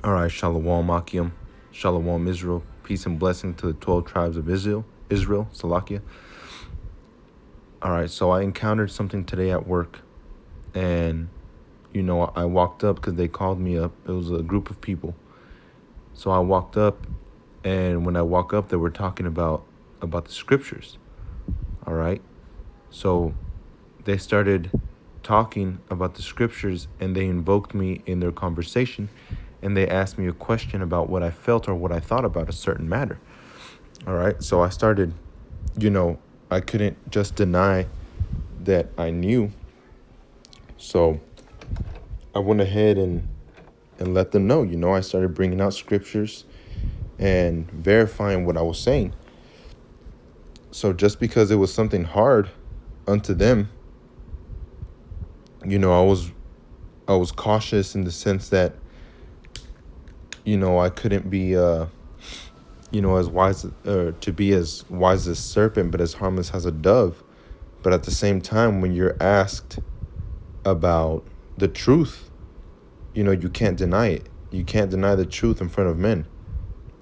All right, Shalom Akim, Shalom Israel, peace and blessing to the 12 tribes of Israel, Salakia. All right, so I encountered something today at work, and I walked up because they called me up. It was a group of people, so I walked up, and when I walk up, they were talking about the scriptures. All right, so they started talking about the scriptures, and they invoked me in their conversation, and they asked me a question about what I felt or what I thought about a certain matter. All right, so I started, I couldn't just deny that I knew. So I went ahead and let them know, I started bringing out scriptures and verifying what I was saying. So just because it was something hard unto them, I was cautious in the sense that, I couldn't be, as wise, to be as wise as a serpent, but as harmless as a dove. But at the same time, when you're asked about the truth, you can't deny it. You can't deny the truth in front of men.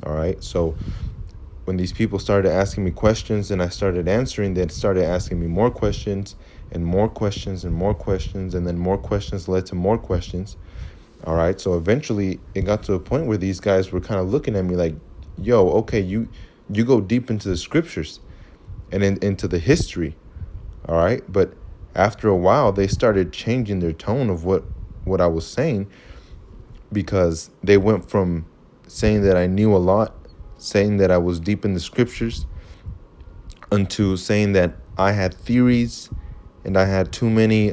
All right. So when these people started asking me questions and I started answering, they started asking me more questions and more questions and more questions. And then more questions led to more questions. All right. So eventually it got to a point where these guys were kind of looking at me like, yo, okay, you go deep into the scriptures and into the history. All right. But after a while, they started changing their tone of what I was saying, because they went from saying that I knew a lot, saying that I was deep in the scriptures, unto saying that I had theories and I had too many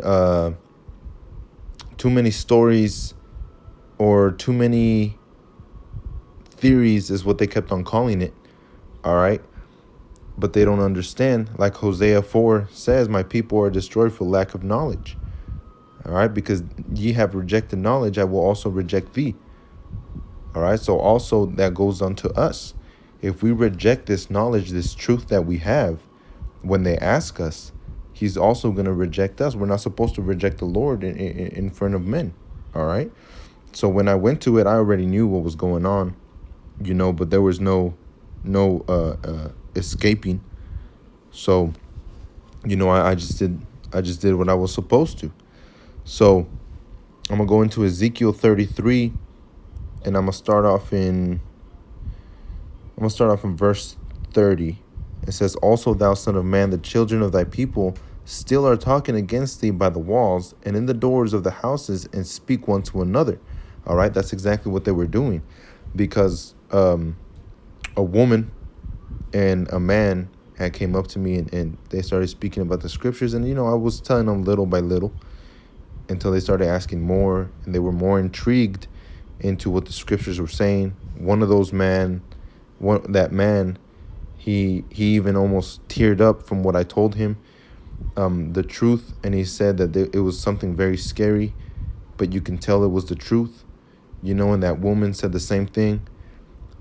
stories, or too many theories is what they kept on calling it. All right. But they don't understand, like Hosea 4 says, my people are destroyed for lack of knowledge. All right. Because ye have rejected knowledge, I will also reject thee. All right. So also that goes on to us. If we reject this knowledge, this truth that we have, when they ask us, he's also going to reject us. We're not supposed to reject the Lord in front of men. All right. So when I went to it, I already knew what was going on, but there was no escaping. So, I just did what I was supposed to. So I'm gonna go into Ezekiel 33, and I'm gonna start off in verse 30. It says, also thou son of man, the children of thy people still are talking against thee by the walls and in the doors of the houses, and speak one to another. All right, that's exactly what they were doing, because a woman and a man had came up to me, and they started speaking about the scriptures, and I was telling them little by little until they started asking more, and they were more intrigued into what the scriptures were saying. One of those that man, he even almost teared up from what I told him, the truth, and he said that it was something very scary, but you can tell it was the truth, and that woman said the same thing.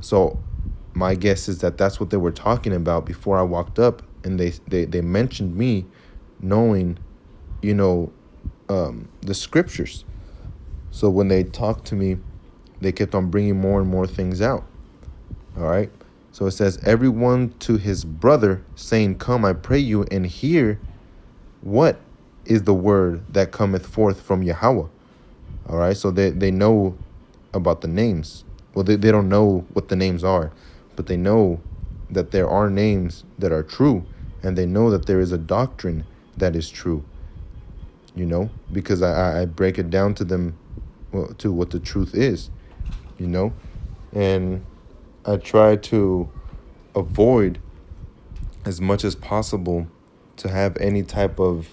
So my guess is that that's what they were talking about before I walked up, and they mentioned me knowing, the scriptures. So when they talked to me, they kept on bringing more and more things out. All right. So it says, everyone to his brother saying, come, I pray you, and hear what is the word that cometh forth from Yahweh. All right. So they know about the names. Well, they don't know what the names are, but they know that there are names that are true, and they know that there is a doctrine that is true, because I break it down to them, to what the truth is, and I try to avoid as much as possible to have any type of,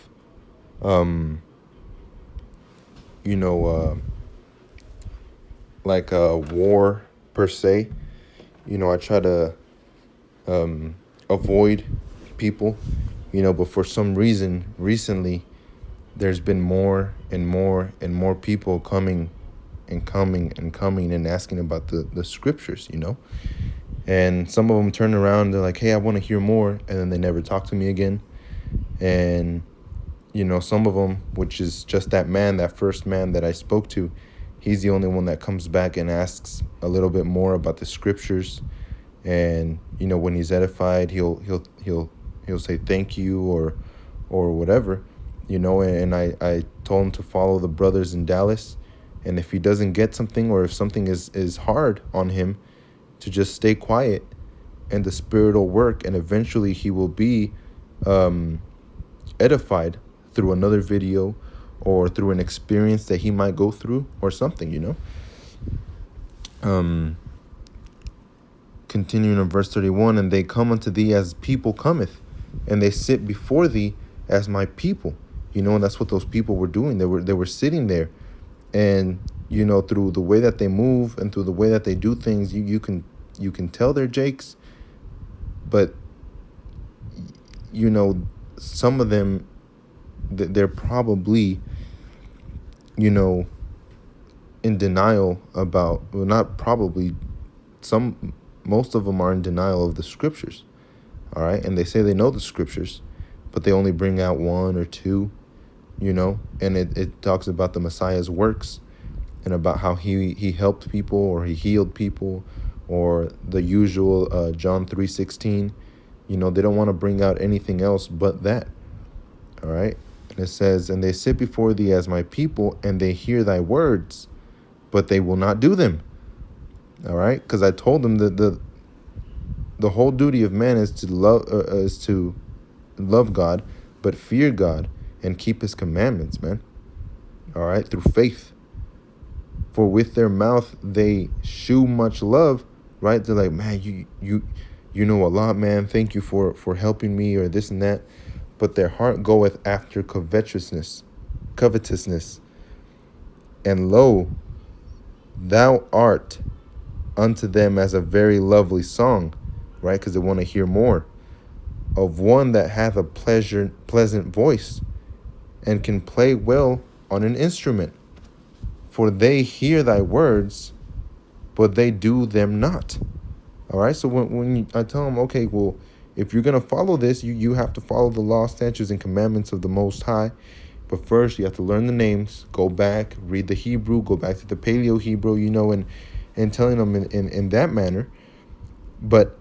like a war per se. I try to avoid people, but for some reason recently there's been more and more and more people coming and asking about the scriptures, and some of them turn around, they're like, hey, I want to hear more, and then they never talk to me again. And some of them, which is just that first man that I spoke to, he's the only one that comes back and asks a little bit more about the scriptures. And when he's edified, he'll say thank you or whatever. And I told him to follow the brothers in Dallas, and if he doesn't get something, or if something is hard on him, to just stay quiet, and the Spirit will work, and eventually he will be edified through another video or through an experience that he might go through or something. Continuing in verse 31, and they come unto thee as people cometh, and they sit before thee as my people. And that's what those people were doing. They were sitting there, and through the way that they move and through the way that they do things, you can tell they're Jakes. But some of them, they're probably in denial about, well, not probably, most of them are in denial of the scriptures. All right, and they say they know the scriptures, but they only bring out one or two, and it talks about the Messiah's works and about how he helped people or he healed people, or the usual John 3:16. They don't want to bring out anything else but that. All right, and it says, and they sit before thee as my people, and they hear thy words, but they will not do them. All right, because I told them that the whole duty of man is to love God, but fear God and keep his commandments, man. All right, through faith. For with their mouth they shew much love, right? They're like, man, you know a lot, man. Thank you for helping me, or this and that. But their heart goeth after covetousness. And lo, thou art unto them as a very lovely song, right? Because they want to hear more, of one that hath a pleasant voice, and can play well on an instrument. For they hear thy words, but they do them not. All right, so when I tell them, okay, well, if you're going to follow this, you have to follow the law, statutes, and commandments of the Most High. But first, you have to learn the names, go back, read the Hebrew, go back to the Paleo Hebrew, and telling them in that manner. But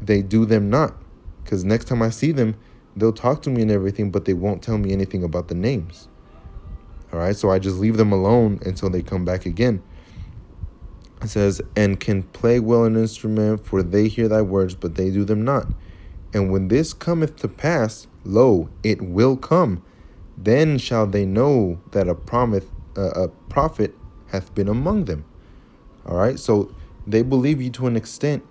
they do them not, because next time I see them, they'll talk to me and everything, but they won't tell me anything about the names. All right, so I just leave them alone until they come back again. It says, and can play well an instrument, for they hear thy words, but they do them not. And when this cometh to pass, lo, it will come. Then shall they know that a prophet hath been among them. All right, so they believe you to an extent,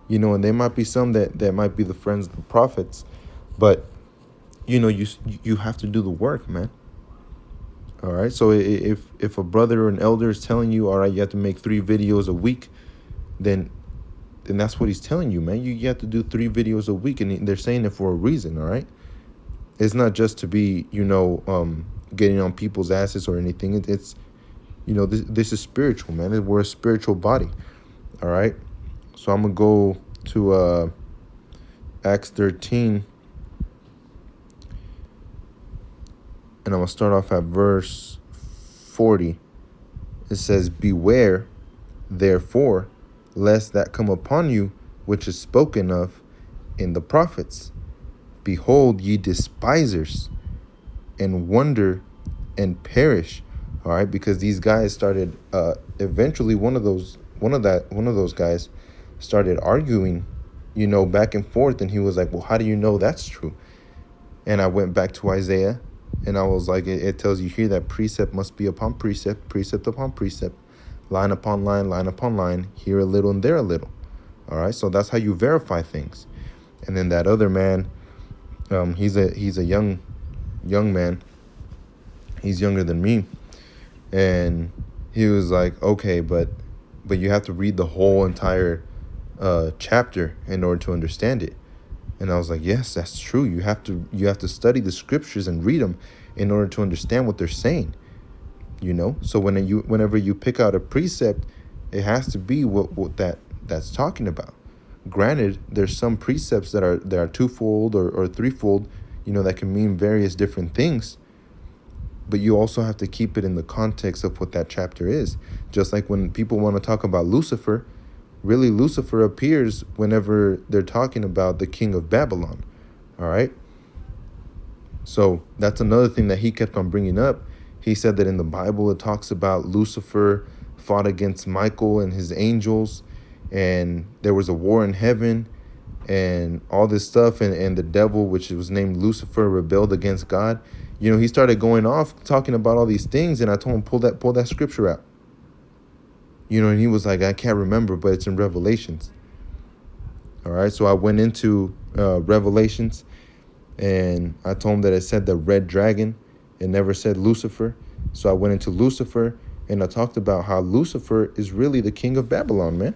and there might be some that might be the friends of the prophets, but you have to do the work, man. All right, so if a brother or an elder is telling you, all right, you have to make 3 videos a week, then that's what he's telling you, man. You have to do 3 videos a week, and they're saying it for a reason. All right, it's not just to be getting on people's asses or anything. It's this is spiritual, man. We're a spiritual body. All right, so I'm gonna go to Acts 13. And I'm going to start off at verse 40. It says, beware, therefore, lest that come upon you, which is spoken of in the prophets. Behold, ye despisers, and wonder and perish. All right, because these guys started, eventually one of those guys started arguing, back and forth. And he was like, well, how do you know that's true? And I went back to Isaiah. And I was like, it tells you here that precept must be upon precept, precept upon precept, line upon line, here a little and there a little. All right, so that's how you verify things. And then that other man, he's a young man. He's younger than me. And he was like, okay, but you have to read the whole entire chapter in order to understand it. And I was like, yes, that's true. You have to study the scriptures and read them in order to understand what they're saying. So whenever you pick out a precept, it has to be what that's talking about. Granted, there's some precepts that are twofold or threefold, that can mean various different things. but you also have to keep it in the context of what that chapter is. Just like when people want to talk about Lucifer, really Lucifer appears whenever they're talking about the king of Babylon. All right. So that's another thing that he kept on bringing up. He said that in the Bible, it talks about Lucifer fought against Michael and his angels, and there was a war in heaven and all this stuff. And the devil, which was named Lucifer, rebelled against God. You know, he started going off talking about all these things. And I told him, pull that scripture out. You know, and he was like, I can't remember, but it's in Revelations. All right. So I went into Revelations, and I told him that it said the red dragon. It never said Lucifer. So I went into Lucifer, and I talked about how Lucifer is really the king of Babylon, man.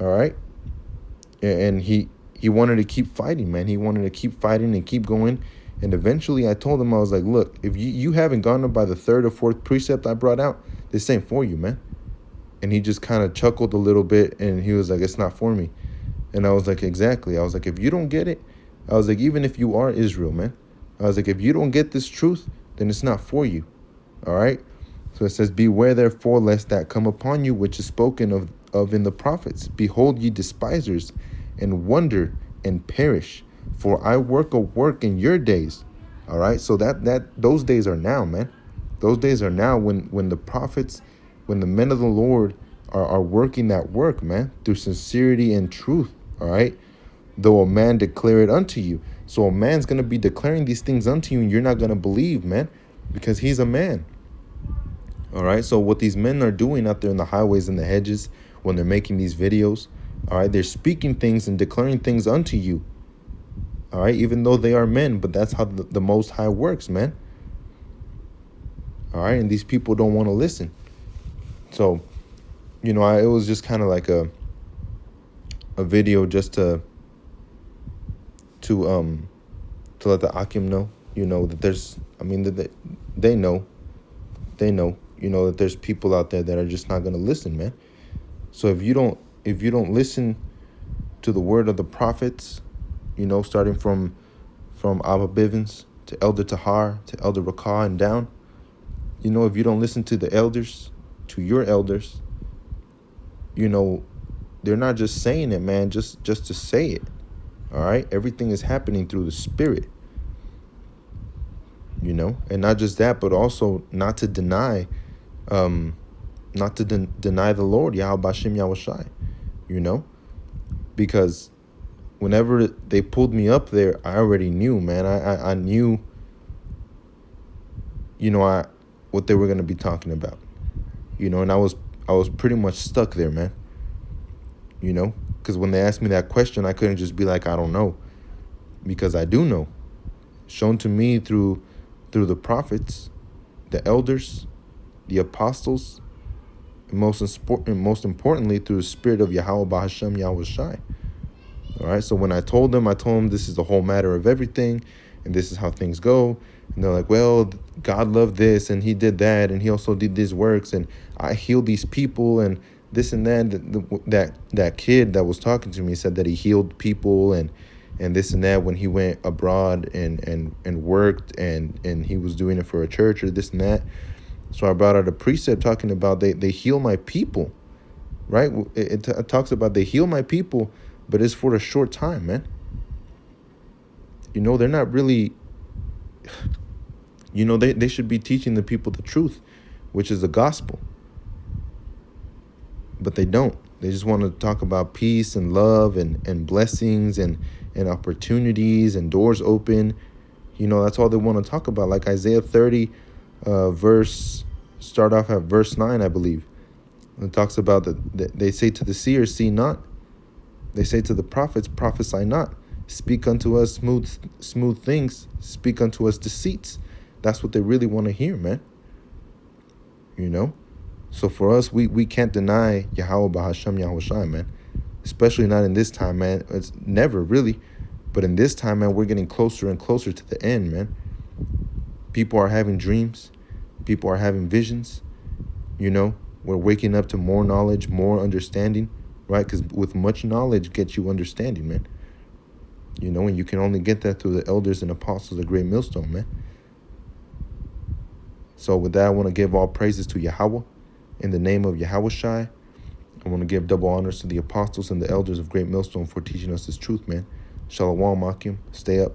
All right. And he wanted to keep fighting, man. He wanted to keep fighting and keep going. And eventually I told him, I was like, look, if you haven't gone up by the third or fourth precept I brought out, this ain't for you, man. And he just kind of chuckled a little bit, and he was like, it's not for me. And I was like, exactly. I was like, if you don't get it, I was like, even if you are Israel, man, I was like, if you don't get this truth, then it's not for you. All right. So it says, beware therefore lest that come upon you which is spoken of in the prophets. Behold, ye despisers, and wonder and perish. For I work a work in your days. All right. So that those days are now, man. Those days are now when the prophets, when the men of the Lord are working that work, man, through sincerity and truth. All right. Though a man declare it unto you. So a man's going to be declaring these things unto you, and you're not going to believe, man, because he's a man. All right. So what these men are doing out there in the highways and the hedges when they're making these videos, all right, they're speaking things and declaring things unto you. All right. Even though they are men, but that's how the Most High works, man. All right. And these people don't want to listen. So, you know, it was just kind of like a video just to let the Akim know, you know, that there's, I mean, that they know, you know, that there's people out there that are just not going to listen, man. So if you don't listen to the word of the prophets, you know, starting from Abba Bivens to Elder Tahar to Elder Rakah and down, you know, if you don't listen to the elders, to your elders, you know, they're not just saying it, man, just to say it. All right. Everything is happening through the Spirit, you know, and not just that, but also not to deny the Lord, Yahweh Bashem Yahushai, you know, because whenever they pulled me up there, I already knew, man. I knew, you know, what they were going to be talking about, you know, and I was pretty much stuck there, man, you know. Because when they asked me that question, I couldn't just be like, I don't know, because I do know. Shown to me through the prophets, the elders, the apostles, and most importantly, through the Spirit of Yahweh Bahashem Yahushai. All right. So when I told them this is the whole matter of everything, and this is how things go. And they're like, well, God loved this, and he did that, and he also did these works, and I healed these people, and this and that. That kid that was talking to me said that he healed people and this and that when he went abroad and worked and he was doing it for a church or this and that. So I brought out a precept talking about they heal my people, right? It talks about they heal my people, but it's for a short time, man. You know, they're not really, you know, they should be teaching the people the truth, which is the gospel. But they don't. They just want to talk about peace and love and blessings and opportunities and doors open. You know, that's all they want to talk about. Like Isaiah 30, start off at verse 9, I believe. It talks about that they say to the seers, see not. They say to the prophets, prophesy not. Speak unto us smooth things. Speak unto us deceits. That's what they really want to hear, man. You know? So for us, we can't deny Yahweh Bahashem Yahushai, man. Especially not in this time, man. It's never really. But in this time, man, we're getting closer and closer to the end, man. People are having dreams. People are having visions. You know, we're waking up to more knowledge, more understanding, right? Because with much knowledge gets you understanding, man. You know, and you can only get that through the elders and apostles of Great Millstone, man. So with that, I want to give all praises to Yahweh. In the name of Yahweh Shai, I want to give double honors to the apostles and the elders of Great Millstone for teaching us this truth, man. Shalom, Akim. Stay up.